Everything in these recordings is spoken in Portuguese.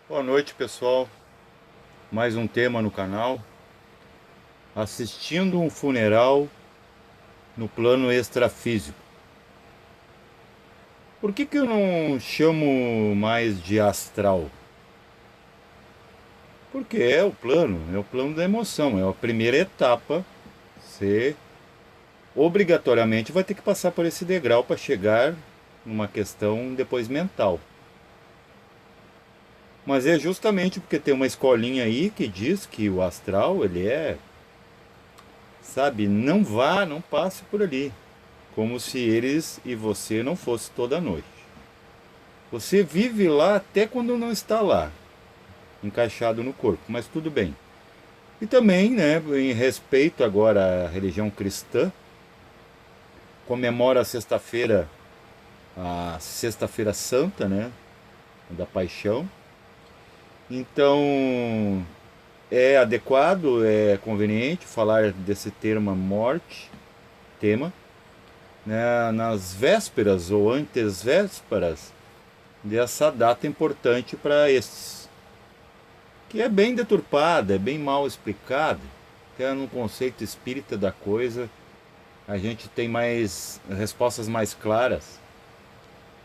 Boa noite, pessoal. Mais um tema no canal. Assistindo um funeral no plano extrafísico. Por que eu não chamo mais de astral? Porque é o plano da emoção, é a primeira etapa. Você obrigatoriamente vai ter que passar por esse degrau para chegar numa questão depois mental. Mas é justamente porque tem uma escolinha aí que diz que o astral, ele é, sabe, não vá, não passe por ali. Como se eles e você não fosse toda noite. Você vive lá até quando não está lá, encaixado no corpo, mas tudo bem. E também, né, em respeito agora à religião cristã, comemora a sexta-feira santa, né, da paixão. Então, é adequado, é conveniente falar desse termo morte, tema, né, nas vésperas ou antesvésperas dessa data importante para estes, que é bem deturpada, é bem mal explicada. Até no conceito espírita da coisa, a gente tem mais respostas mais claras,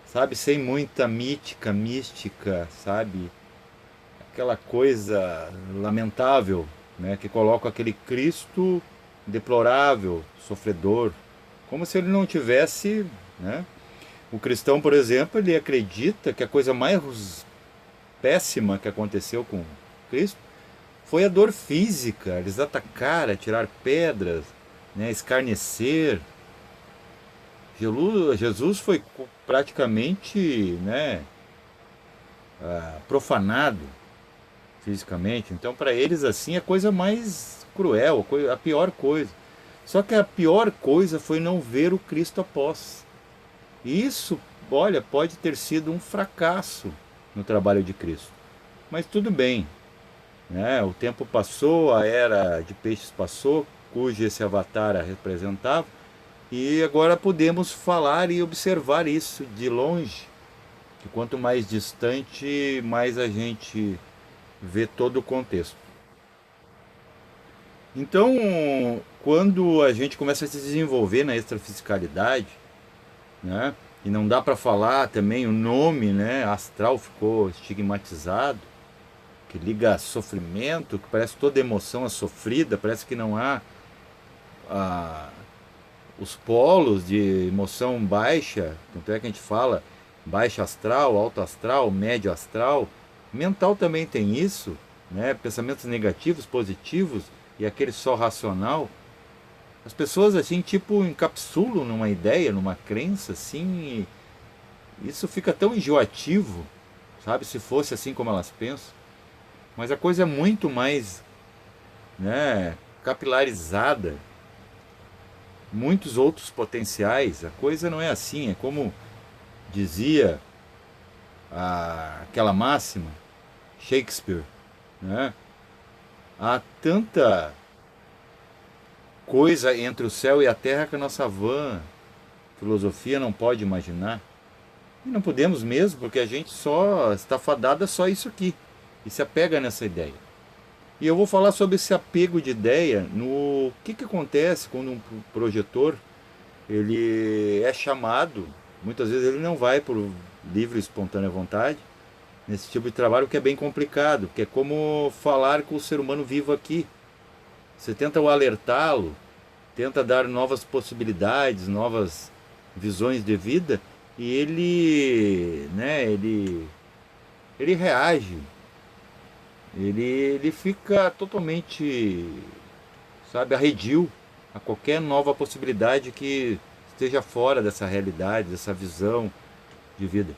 sabe? Sem muita mística, sabe? Aquela coisa lamentável, né? Que coloca aquele Cristo deplorável, sofredor, como se ele não tivesse, né? O cristão, por exemplo, ele acredita que a coisa mais péssima que aconteceu com Cristo foi a dor física. Eles atacaram, tirar pedras, né, escarnecer. Jesus foi praticamente, né, profanado fisicamente. Então, para eles, assim, é a coisa mais cruel, a pior coisa. Só que a pior coisa foi não ver o Cristo após. E isso, olha, pode ter sido um fracasso no trabalho de Cristo. Mas tudo bem, né? O tempo passou, a era de peixes passou, cujo esse avatar a representava, e agora podemos falar e observar isso de longe, que quanto mais distante, mais a gente vê todo o contexto. Então, quando a gente começa a se desenvolver na extrafisicalidade, né? E não dá para falar também o nome, né? Astral ficou estigmatizado, que liga a sofrimento, que parece toda emoção é sofrida, parece que não há a, os polos de emoção baixa, tanto é que a gente fala baixa astral, alto astral, médio astral. Mental também tem isso, né? Pensamentos negativos, positivos e aquele só racional. As pessoas assim, tipo, encapsulam numa ideia, numa crença, assim, e isso fica tão enjoativo, sabe? Se fosse assim como elas pensam. Mas a coisa é muito mais, né, capilarizada, muitos outros potenciais. A coisa não é assim, é como dizia aquela máxima, Shakespeare, né? Há tanta coisa entre o céu e a terra que a nossa vã filosofia não pode imaginar. E não podemos mesmo, porque a gente só está fadada só isso aqui e se apega nessa ideia. E eu vou falar sobre esse apego de ideia no que acontece quando um projetor ele é chamado, muitas vezes ele não vai por livre e espontânea vontade nesse tipo de trabalho, que é bem complicado, que é como falar com o ser humano vivo aqui. Você tenta o alertá-lo, tenta dar novas possibilidades, novas visões de vida, e ele reage, ele fica totalmente, sabe, arredio a qualquer nova possibilidade que esteja fora dessa realidade, dessa visão de vida.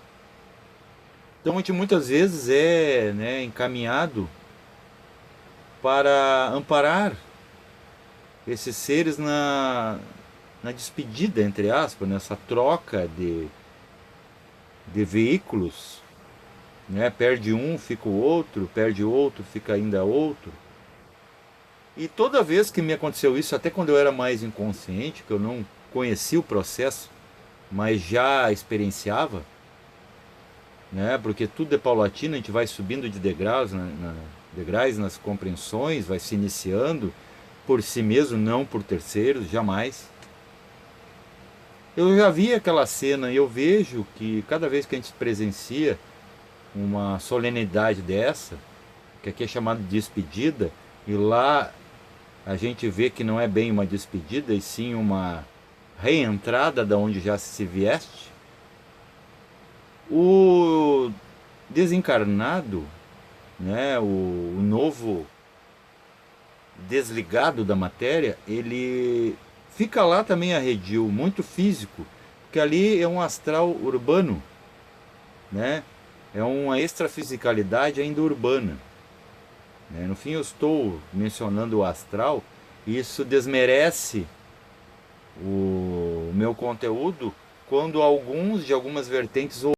Então a gente muitas vezes é, né, encaminhado para amparar esses seres na despedida, entre aspas, nessa troca de veículos, né? Perde um, fica o outro, perde outro, fica ainda outro. E toda vez que me aconteceu isso, até quando eu era mais inconsciente, que eu não conhecia o processo, mas já experienciava, né? Porque tudo é paulatino, a gente vai subindo de degraus, degraus nas compreensões, vai se iniciando por si mesmo, não por terceiros, jamais. Eu já vi aquela cena e eu vejo que cada vez que a gente presencia uma solenidade dessa, que aqui é chamada de despedida, e lá a gente vê que não é bem uma despedida, e sim uma reentrada da onde já se vieste, o desencarnado, né, o novo desligado da matéria, ele fica lá também arredio, muito físico, porque ali é um astral urbano, né? É uma extrafisicalidade ainda urbana, né? No fim eu estou mencionando o astral, e isso desmerece o meu conteúdo quando alguns de algumas vertentes